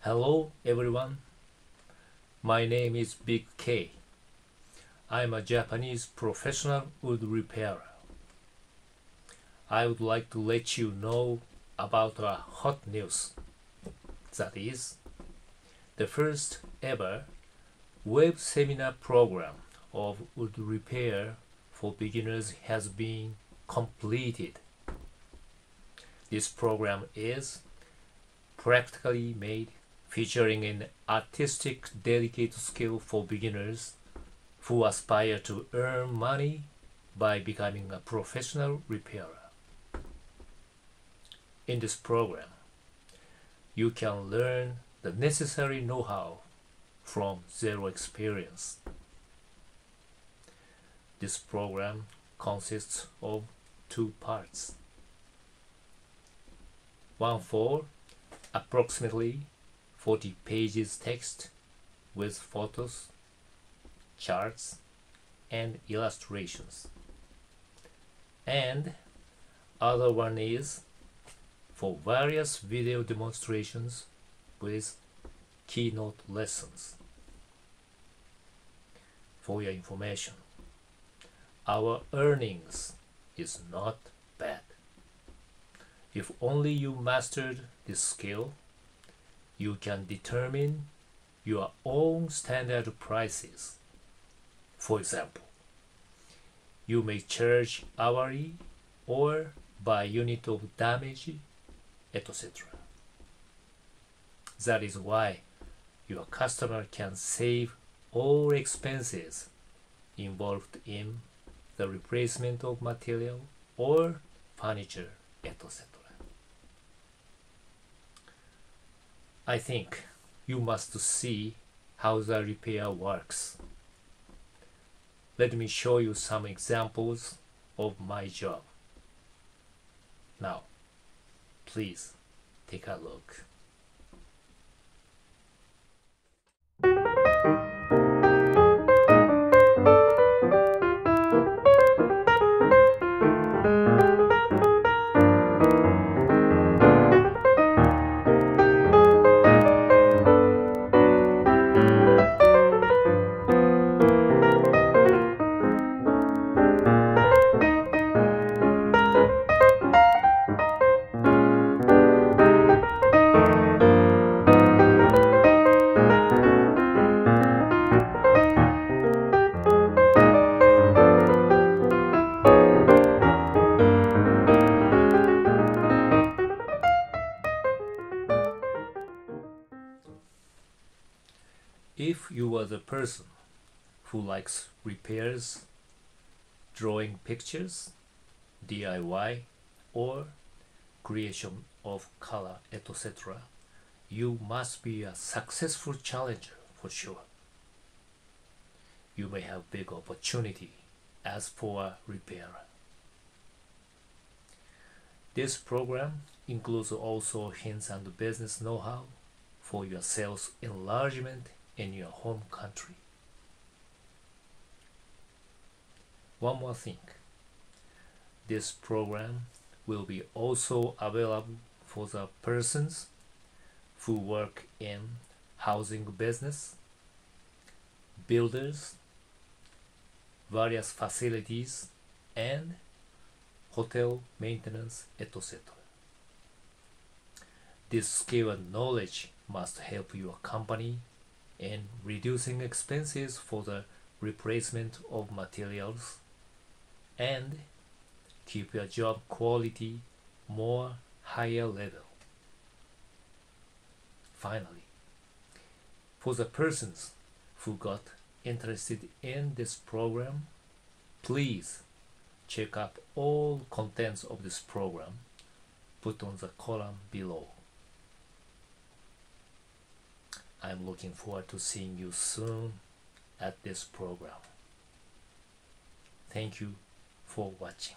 Hello everyone, my name is Big K. I'm a Japanese professional wood repairer. I would like to let you know about a hot news. That is, the first ever web seminar program of wood repair for beginners has been completed. This program is practically made, featuring an artistic, delicate skill for beginners who aspire to earn money by becoming a professional repairer. In this program, you can learn the necessary know-how from zero experience. This program consists of two parts. One for approximately 40 pages text with photos, charts, and illustrations. And other one is for various video demonstrations with keynote lessons. For your information, our earnings is not bad. If only you mastered this skill, you can determine your own standard prices. For example, you may charge hourly or by unit of damage, etc. That is why your customer can save all expenses involved in the replacement of material or furniture, etc. I think you must see how the repair works. Let me show you some examples of my job. Now, please take a look. If you are the person who likes repairs, drawing pictures, DIY, or creation of color, etc., you must be a successful challenger for sure. You may have big opportunity as for a repairer. This program includes also hints and business know-how for your sales enlargement in your home country. One more thing, this program will be also available for the persons who work in housing business, builders, various facilities, and hotel maintenance, etc. This skill and knowledge must help your company in reducing expenses for the replacement of materials and keep your job quality more higher level. Finally, for the persons who got interested in this program, please check out all contents of this program put on the column below. I'm looking forward to seeing you soon at this program. Thank you for watching.